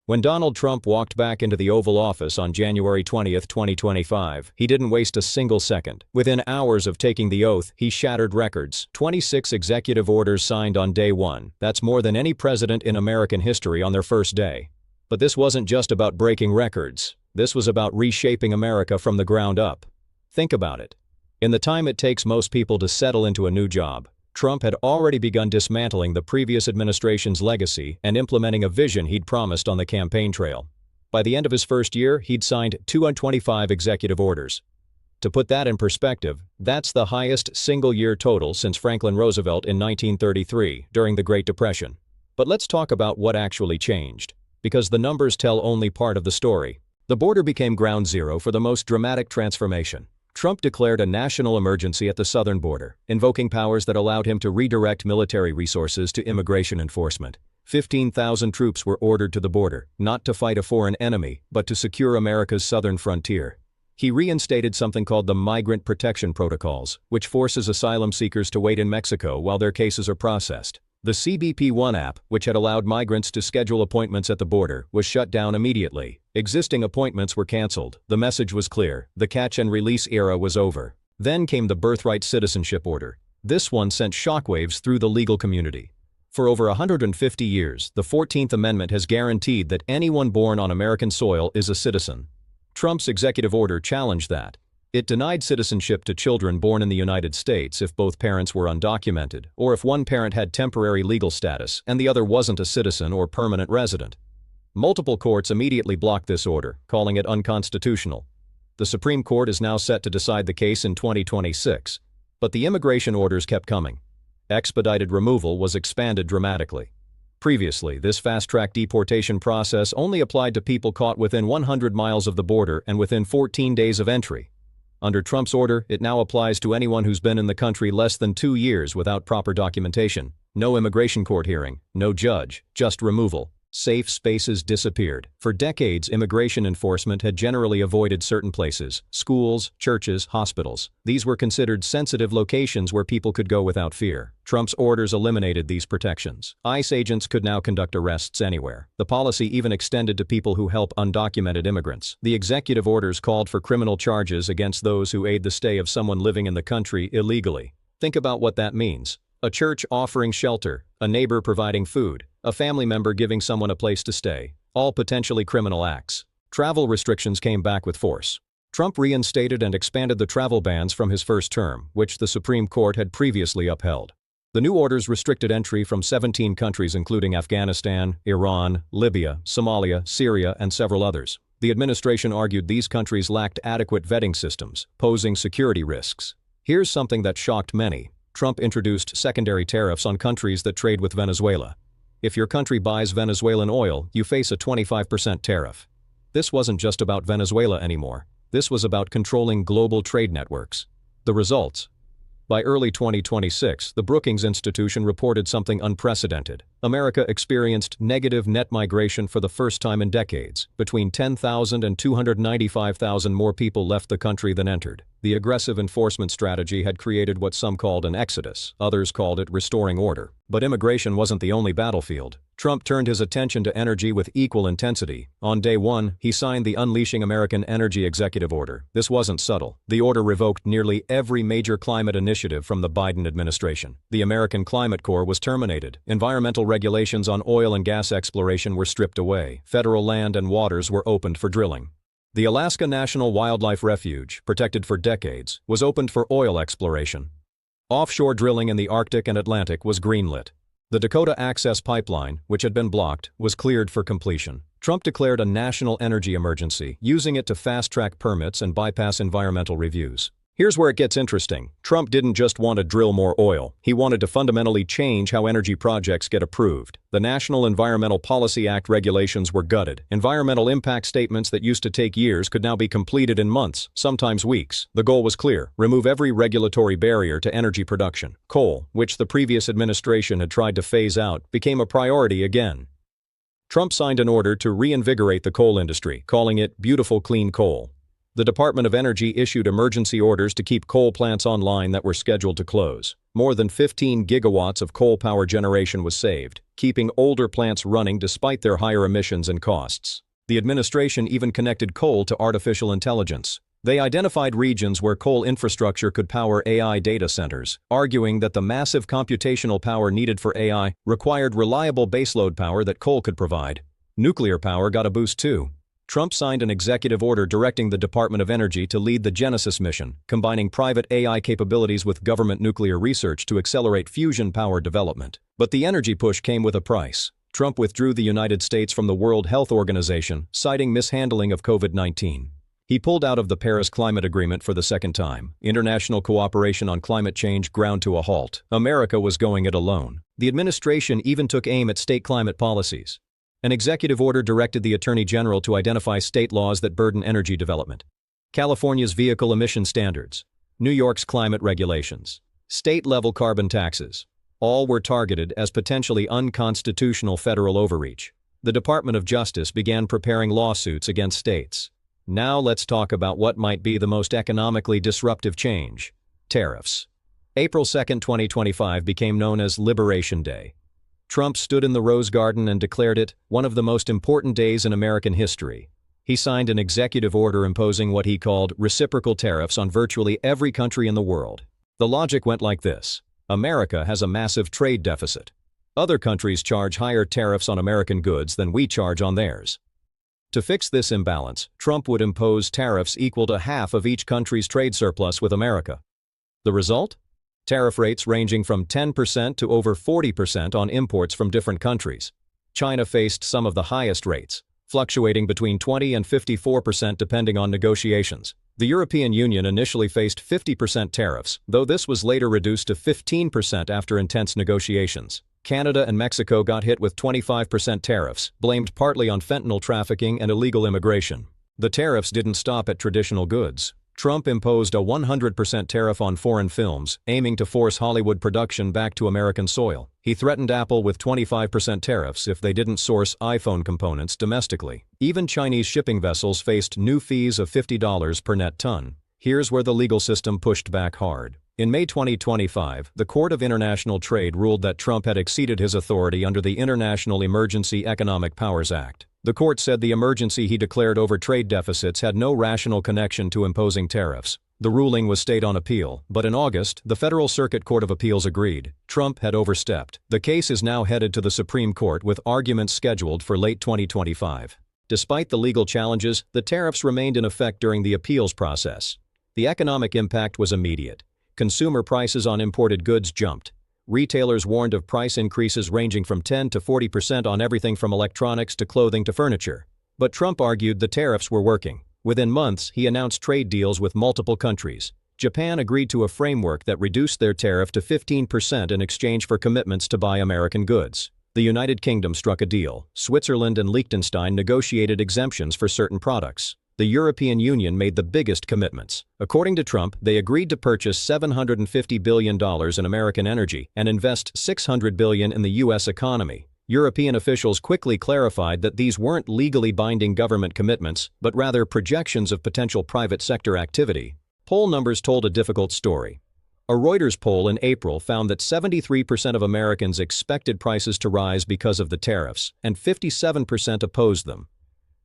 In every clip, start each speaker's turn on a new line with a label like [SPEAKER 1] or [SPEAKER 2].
[SPEAKER 1] When Donald Trump walked back into the Oval Office on January 20, 2025, he didn't waste a single second. Within hours of taking the oath, he shattered records. 26 executive orders signed on day one. That's more than any president in American history on their first day. But this wasn't just about breaking records. This was about reshaping America from the ground up. Think about it. In the time it takes most people to settle into a new job, Trump had already begun dismantling the previous administration's legacy and implementing a vision he'd promised on the campaign trail. By the end of his first year, he'd signed 225 executive orders. To put that in perspective, that's the highest single-year total since Franklin Roosevelt in 1933, during the Great Depression. But let's talk about what actually changed, because the numbers tell only part of the story. The border became ground zero for the most dramatic transformation. Trump declared a national emergency at the southern border, invoking powers that allowed him to redirect military resources to immigration enforcement. 15,000 troops were ordered to the border, not to fight a foreign enemy, but to secure America's southern frontier. He reinstated something called the Migrant Protection Protocols, which forces asylum seekers to wait in Mexico while their cases are processed. The CBP One app, which had allowed migrants to schedule appointments at the border, was shut down immediately. Existing appointments were canceled. The message was clear: the catch-and-release era was over. Then came the birthright citizenship order. This one sent shockwaves through the legal community. For over 150 years, the 14th Amendment has guaranteed that anyone born on American soil is a citizen. Trump's executive order challenged that. It denied citizenship to children born in the United States if both parents were undocumented, or if one parent had temporary legal status and the other wasn't a citizen or permanent resident. Multiple courts immediately blocked this order, calling it unconstitutional. The Supreme Court is now set to decide the case in 2026. But the immigration orders kept coming. Expedited removal was expanded dramatically. Previously, this fast-track deportation process only applied to people caught within 100 miles of the border and within 14 days of entry. Under Trump's order, it now applies to anyone who's been in the country less than 2 years without proper documentation. No immigration court hearing, no judge, just removal. Safe spaces disappeared. For decades, immigration enforcement had generally avoided certain places: schools, churches, hospitals. These were considered sensitive locations where people could go without fear. Trump's orders eliminated these protections. ICE agents could now conduct arrests anywhere. The policy even extended to people who help undocumented immigrants. The executive orders called for criminal charges against those who aid the stay of someone living in the country illegally. Think about what that means. A church offering shelter, a neighbor providing food, a family member giving someone a place to stay, all potentially criminal acts. Travel restrictions came back with force. Trump reinstated and expanded the travel bans from his first term, which the Supreme Court had previously upheld. The new orders restricted entry from 17 countries including Afghanistan, Iran, Libya, Somalia, Syria, and several others. The administration argued these countries lacked adequate vetting systems, posing security risks. Here's something that shocked many. Trump introduced secondary tariffs on countries that trade with Venezuela. If your country buys Venezuelan oil, you face a 25% tariff. This wasn't just about Venezuela anymore. This was about controlling global trade networks. The results? By early 2026, the Brookings Institution reported something unprecedented. America experienced negative net migration for the first time in decades. Between 10,000 and 295,000 more people left the country than entered. The aggressive enforcement strategy had created what some called an exodus, others called it restoring order. But immigration wasn't the only battlefield. Trump turned his attention to energy with equal intensity. On day one, he signed the Unleashing American Energy Executive Order. This wasn't subtle. The order revoked nearly every major climate initiative from the Biden administration. The American Climate Corps was terminated. Environmental regulations on oil and gas exploration were stripped away. Federal land and waters were opened for drilling. The Alaska National Wildlife Refuge, protected for decades, was opened for oil exploration. Offshore drilling in the Arctic and Atlantic was greenlit. The Dakota Access Pipeline, which had been blocked, was cleared for completion. Trump declared a national energy emergency, using it to fast-track permits and bypass environmental reviews. Here's where it gets interesting. Trump didn't just want to drill more oil. He wanted to fundamentally change how energy projects get approved. The National Environmental Policy Act regulations were gutted. Environmental impact statements that used to take years could now be completed in months, sometimes weeks. The goal was clear: remove every regulatory barrier to energy production. Coal, which the previous administration had tried to phase out, became a priority again. Trump signed an order to reinvigorate the coal industry, calling it Beautiful Clean Coal. The Department of Energy issued emergency orders to keep coal plants online that were scheduled to close. More than 15 gigawatts of coal power generation was saved. keeping older plants running despite their higher emissions and costs. The administration even connected coal to artificial intelligence. They identified regions where coal infrastructure could power AI data centers, arguing that the massive computational power needed for AI required reliable baseload power that coal could provide. Nuclear power got a boost too. Trump signed an executive order directing the Department of Energy to lead the Genesis mission, combining private AI capabilities with government nuclear research to accelerate fusion power development. But the energy push came with a price. Trump withdrew the United States from the World Health Organization, citing mishandling of COVID-19. He pulled out of the Paris Climate Agreement for the second time. International cooperation on climate change ground to a halt. America was going it alone. The administration even took aim at state climate policies. An executive order directed the Attorney General to identify state laws that burden energy development. California's vehicle emission standards, New York's climate regulations, state-level carbon taxes, all were targeted as potentially unconstitutional federal overreach. The Department of Justice began preparing lawsuits against states. Now let's talk about what might be the most economically disruptive change: tariffs. April 2, 2025 became known as Liberation Day. Trump stood in the Rose Garden and declared it one of the most important days in American history. He signed an executive order imposing what he called reciprocal tariffs on virtually every country in the world. The logic went like this: America has a massive trade deficit. Other countries charge higher tariffs on American goods than we charge on theirs. To fix this imbalance, Trump would impose tariffs equal to half of each country's trade surplus with America. The result? Tariff rates ranging from 10% to over 40% on imports from different countries. China faced some of the highest rates, fluctuating between 20 and 54% depending on negotiations. The European Union initially faced 50% tariffs, though this was later reduced to 15% after intense negotiations. Canada and Mexico got hit with 25% tariffs, blamed partly on fentanyl trafficking and illegal immigration. The tariffs didn't stop at traditional goods. Trump imposed a 100% tariff on foreign films, aiming to force Hollywood production back to American soil. He threatened Apple with 25% tariffs if they didn't source iPhone components domestically. Even Chinese shipping vessels faced new fees of $50 per net ton. Here's where the legal system pushed back hard. In May 2025, the Court of International Trade ruled that Trump had exceeded his authority under the International Emergency Economic Powers Act. The court said the emergency he declared over trade deficits had no rational connection to imposing tariffs. The ruling was stayed on appeal, but in August, the Federal Circuit Court of Appeals agreed. Trump had overstepped. The case is now headed to the Supreme Court with arguments scheduled for late 2025. Despite the legal challenges, the tariffs remained in effect during the appeals process. The economic impact was immediate. Consumer prices on imported goods jumped. Retailers warned of price increases ranging from 10 to 40% on everything from electronics to clothing to furniture. But Trump argued the tariffs were working. Within months, he announced trade deals with multiple countries. Japan agreed to a framework that reduced their tariff to 15% in exchange for commitments to buy American goods. The United Kingdom struck a deal. Switzerland and Liechtenstein negotiated exemptions for certain products. The European Union made the biggest commitments. According to Trump, they agreed to purchase $750 billion in American energy and invest $600 billion in the U.S. economy. European officials quickly clarified that these weren't legally binding government commitments, but rather projections of potential private sector activity. Poll numbers told a difficult story. A Reuters poll in April found that 73% of Americans expected prices to rise because of the tariffs, and 57% opposed them.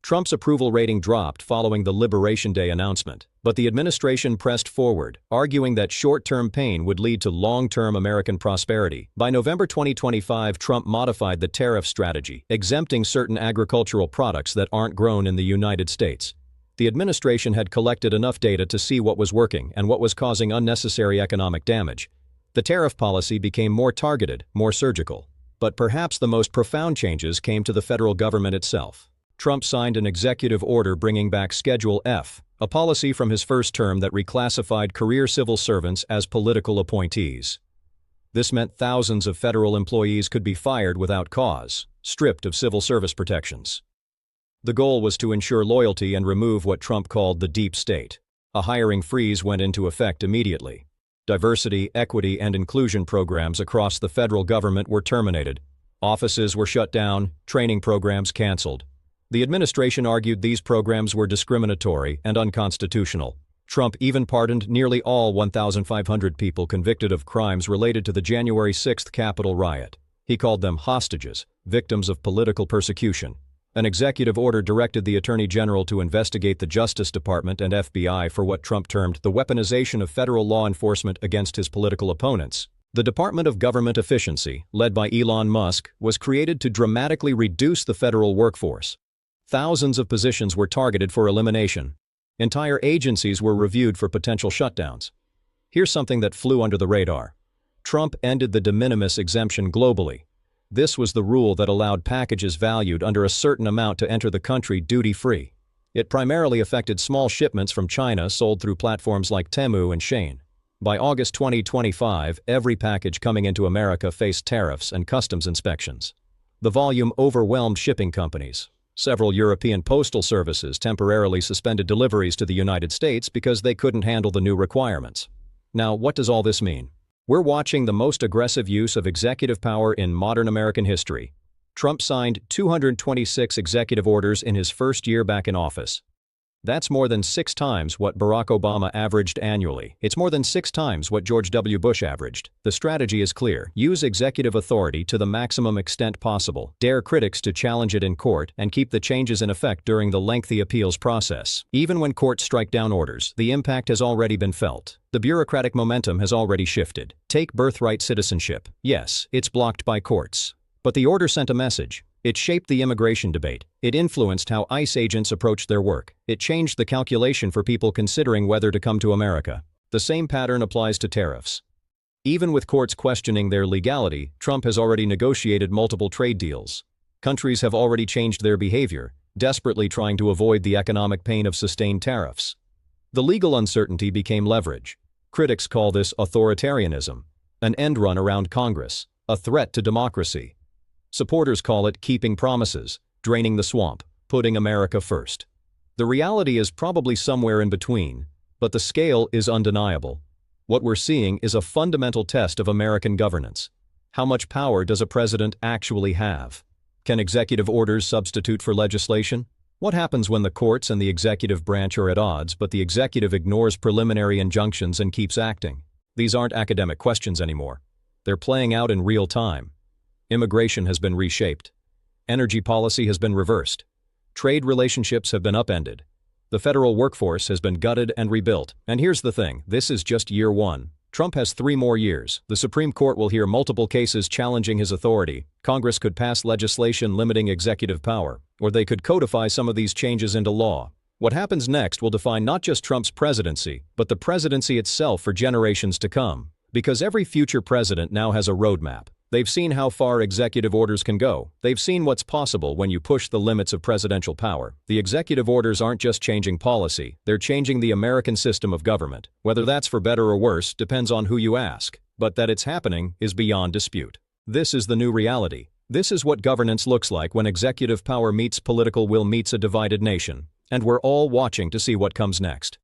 [SPEAKER 1] Trump's approval rating dropped following the Liberation Day announcement, but the administration pressed forward, arguing that short-term pain would lead to long-term American prosperity. By November 2025, Trump modified the tariff strategy, exempting certain agricultural products that aren't grown in the United States. The administration had collected enough data to see what was working and what was causing unnecessary economic damage. The tariff policy became more targeted, more surgical. But perhaps the most profound changes came to the federal government itself. Trump signed an executive order bringing back Schedule F, a policy from his first term that reclassified career civil servants as political appointees. This meant thousands of federal employees could be fired without cause, stripped of civil service protections. The goal was to ensure loyalty and remove what Trump called the deep state. A hiring freeze went into effect immediately. Diversity, equity, and inclusion programs across the federal government were terminated. Offices were shut down, training programs canceled. The administration argued these programs were discriminatory and unconstitutional. Trump even pardoned nearly all 1,500 people convicted of crimes related to the January 6 Capitol riot. He called them hostages, victims of political persecution. An executive order directed the Attorney General to investigate the Justice Department and FBI for what Trump termed the weaponization of federal law enforcement against his political opponents. The Department of Government Efficiency, led by Elon Musk, was created to dramatically reduce the federal workforce. Thousands of positions were targeted for elimination. Entire agencies were reviewed for potential shutdowns. Here's something that flew under the radar. Trump ended the de minimis exemption globally. This was the rule that allowed packages valued under a certain amount to enter the country duty-free. It primarily affected small shipments from China sold through platforms like Temu and Shein. By August 2025, every package coming into America faced tariffs and customs inspections. The volume overwhelmed shipping companies. Several European postal services temporarily suspended deliveries to the United States because they couldn't handle the new requirements. Now, what does all this mean? We're watching the most aggressive use of executive power in modern American history. Trump signed 226 executive orders in his first year back in office. That's more than 6 times what Barack Obama averaged annually. It's more than 6 times what George W. Bush averaged. The strategy is clear. Use executive authority to the maximum extent possible. Dare critics to challenge it in court and keep the changes in effect during the lengthy appeals process. Even when courts strike down orders, the impact has already been felt. The bureaucratic momentum has already shifted. Take birthright citizenship. Yes, it's blocked by courts. But the order sent a message. It shaped the immigration debate. It influenced how ICE agents approached their work. It changed the calculation for people considering whether to come to America. The same pattern applies to tariffs. Even with courts questioning their legality, Trump has already negotiated multiple trade deals. Countries have already changed their behavior, desperately trying to avoid the economic pain of sustained tariffs. The legal uncertainty became leverage. Critics call this authoritarianism, an end run around Congress, a threat to democracy. Supporters call it keeping promises, draining the swamp, putting America first. The reality is probably somewhere in between, but the scale is undeniable. What we're seeing is a fundamental test of American governance. How much power does a president actually have? Can executive orders substitute for legislation? What happens when the courts and the executive branch are at odds, but the executive ignores preliminary injunctions and keeps acting? These aren't academic questions anymore. They're playing out in real time. Immigration has been reshaped. Energy policy has been reversed. Trade relationships have been upended. The federal workforce has been gutted and rebuilt. And here's the thing, this is just year 1. Trump has 3 more years. The Supreme Court will hear multiple cases challenging his authority. Congress could pass legislation limiting executive power, or they could codify some of these changes into law. What happens next will define not just Trump's presidency, but the presidency itself for generations to come. Because every future president now has a roadmap. They've seen how far executive orders can go. They've seen what's possible when you push the limits of presidential power. The executive orders aren't just changing policy, they're changing the American system of government. Whether that's for better or worse depends on who you ask, but that it's happening is beyond dispute. This is the new reality. This is what governance looks like when executive power meets political will meets a divided nation. And we're all watching to see what comes next.